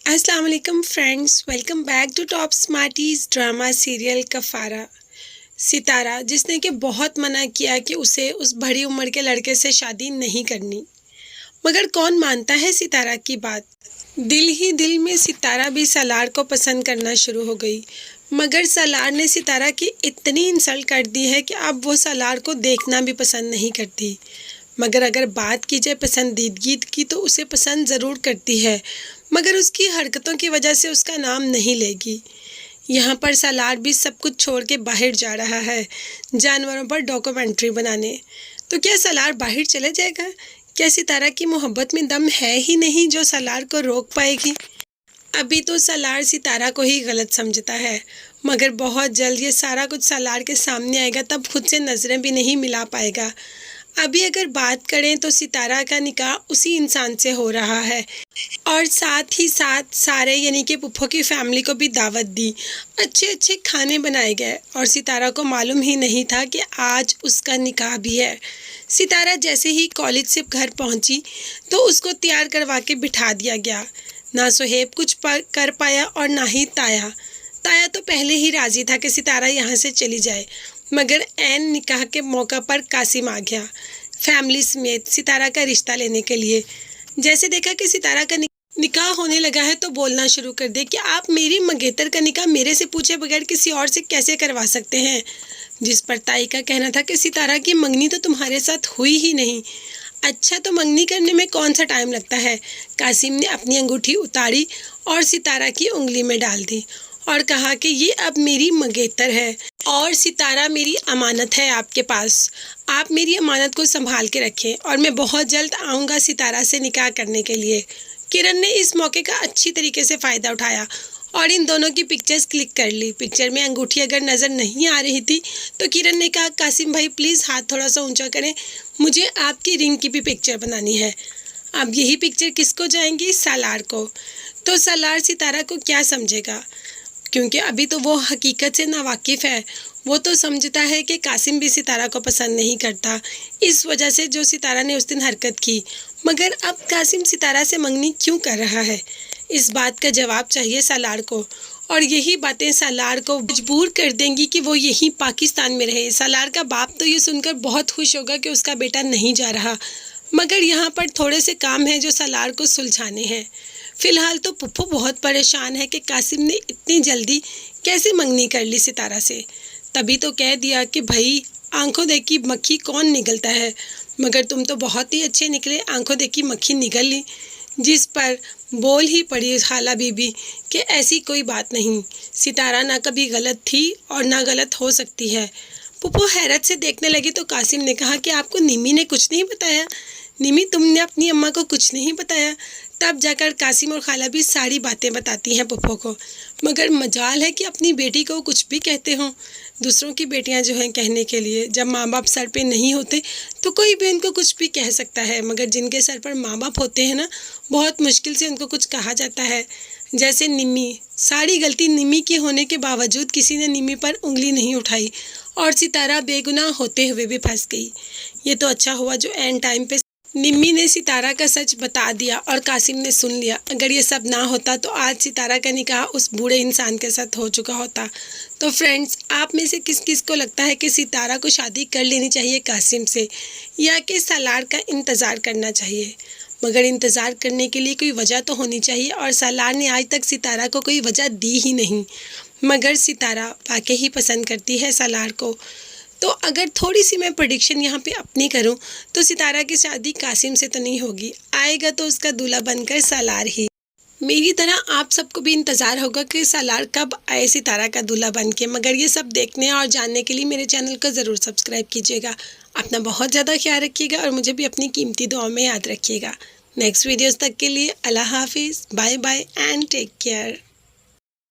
अस्सलाम वालेकुम friends, welcome back to Top Smarties drama serial Kaffara. Sitara जिसने कि बहुत मना किया कि उसे उस बड़ी उम्र के लड़के से शादी नहीं करनी, मगर कौन मानता है सितारा की बात। दिल ही दिल में सितारा भी सलार को पसंद करना शुरू हो गई, मगर सलार ने सितारा की इतनी इंसल्ट कर दी है कि अब वो सलार को देखना भी पसंद नहीं करती। मगर अगर बात की जाए पसंदीदगी की तो उसे पसंद ज़रूर करती है, मगर उसकी हरकतों की वजह से उसका नाम नहीं लेगी। यहाँ पर सलार भी सब कुछ छोड़ के बाहर जा रहा है जानवरों पर डॉक्यूमेंट्री बनाने। तो क्या सलार बाहर चले जाएगा? क्या सितारा की मोहब्बत में दम है ही नहीं जो सलार को रोक पाएगी? अभी तो सलार सितारा को ही गलत समझता है, मगर बहुत जल्द ये सारा कुछ सलार के सामने आएगा, तब खुद से नज़रें भी नहीं मिला पाएगा। अभी अगर बात करें तो सितारा का निकाह उसी इंसान से हो रहा है और साथ ही साथ सारे यानी कि पुप्पो की फैमिली को भी दावत दी, अच्छे अच्छे खाने बनाए गए और सितारा को मालूम ही नहीं था कि आज उसका निकाह भी है। सितारा जैसे ही कॉलेज से घर पहुंची तो उसको तैयार करवा के बिठा दिया गया। ना सुहेब कुछ कर पाया और ना ही ताया। ताया तो पहले ही राजी था कि सितारा यहाँ से चली जाए, मगर ऐन निकाह के मौका पर कासिम आ गया फैमिली समेत सितारा का रिश्ता लेने के लिए। जैसे देखा कि सितारा का निकाह होने लगा है तो बोलना शुरू कर दे कि आप मेरी मंगेतर का निकाह मेरे से पूछे बगैर किसी और से कैसे करवा सकते हैं। जिस पर ताई का कहना था कि सितारा की मंगनी तो तुम्हारे साथ हुई ही नहीं। अच्छा, तो मंगनी करने में कौन सा टाइम लगता है। कासिम ने अपनी अंगूठी उतारी और सितारा की उंगली में डाल दी और कहा कि ये अब मेरी मंगेतर है और सितारा मेरी अमानत है आपके पास। आप मेरी अमानत को संभाल के रखें और मैं बहुत जल्द आऊँगा सितारा से निकाह करने के लिए। किरण ने इस मौके का अच्छी तरीके से फ़ायदा उठाया और इन दोनों की पिक्चर्स क्लिक कर ली। पिक्चर में अंगूठी अगर नज़र नहीं आ रही थी तो किरण ने कहा, कासिम भाई प्लीज़ हाथ थोड़ा सा ऊंचा करें, मुझे आपकी रिंग की भी पिक्चर बनानी है। अब यही पिक्चर किसको जाएंगी? सलार को। तो सलार सितारा को क्या समझेगा, क्योंकि अभी तो वो हकीकत से नावाकिफ़ है। वो तो समझता है कि कासिम भी सितारा को पसंद नहीं करता, इस वजह से जो सितारा ने उस दिन हरकत की। मगर अब कासिम सितारा से मंगनी क्यों कर रहा है, इस बात का जवाब चाहिए सलार को। और यही बातें सलार को मजबूर कर देंगी कि वो यहीं पाकिस्तान में रहे। सलार का बाप तो ये सुनकर बहुत खुश होगा कि उसका बेटा नहीं जा रहा, मगर यहाँ पर थोड़े से काम हैं जो सलार को सुलझाने हैं। फ़िलहाल तो पुप्पो बहुत परेशान है कि कासिम ने इतनी जल्दी कैसे मंगनी कर ली सितारा से। तभी तो कह दिया कि भाई आंखों देखी मक्खी कौन निगलता है, मगर तुम तो बहुत ही अच्छे निकले, आंखों देखी मक्खी निगल ली। जिस पर बोल ही पड़ी खाला बीबी कि ऐसी कोई बात नहीं, सितारा ना कभी गलत थी और ना गलत हो सकती है। पुप्पो हैरत से देखने लगी तो कासिम ने कहा कि आपको निमी ने कुछ नहीं बताया? निमी, तुमने अपनी अम्मा को कुछ नहीं बताया? तब जाकर कासिम और खाला भी सारी बातें बताती हैं पुप्पो को। मगर मजाल है कि अपनी बेटी को कुछ भी कहते हों। दूसरों की बेटियां जो हैं कहने के लिए, जब माँ बाप सर पे नहीं होते तो कोई भी उनको कुछ भी कह सकता है, मगर जिनके सर पर माँ बाप होते हैं ना, बहुत मुश्किल से उनको कुछ कहा जाता है। जैसे निमी, सारी गलती निमी की होने के बावजूद किसी ने निमी पर उंगली नहीं उठाई और सितारा बेगुनाह होते हुए भी फंस गई। ये तो अच्छा हुआ जो एंड टाइम पे निम्मी ने सितारा का सच बता दिया और कासिम ने सुन लिया। अगर ये सब ना होता तो आज सितारा का निकाह उस बूढ़े इंसान के साथ हो चुका होता। तो फ्रेंड्स, आप में से किस किस को लगता है कि सितारा को शादी कर लेनी चाहिए कासिम से, या कि सलार का इंतज़ार करना चाहिए? मगर इंतज़ार करने के लिए कोई वजह तो होनी चाहिए और सलार ने आज तक सितारा को कोई वजह दी ही नहीं। मगर सितारा वाकई ही पसंद करती है सलार को। तो अगर थोड़ी सी मैं प्रेडिक्शन यहाँ पे अपनी करूँ तो सितारा की शादी कासिम से तो नहीं होगी, आएगा तो उसका दूल्हा बनकर सलार ही। मेरी तरह आप सबको भी इंतज़ार होगा कि सलार कब आए सितारा का दूल्हा बन के। मगर ये सब देखने और जानने के लिए मेरे चैनल को ज़रूर सब्सक्राइब कीजिएगा। अपना बहुत ज़्यादा ख्याल रखिएगा और मुझे भी अपनी कीमती दुआओं में याद रखिएगा। नेक्स्ट वीडियोज़ तक के लिए अल्लाह हाफिज़, bye bye and take care.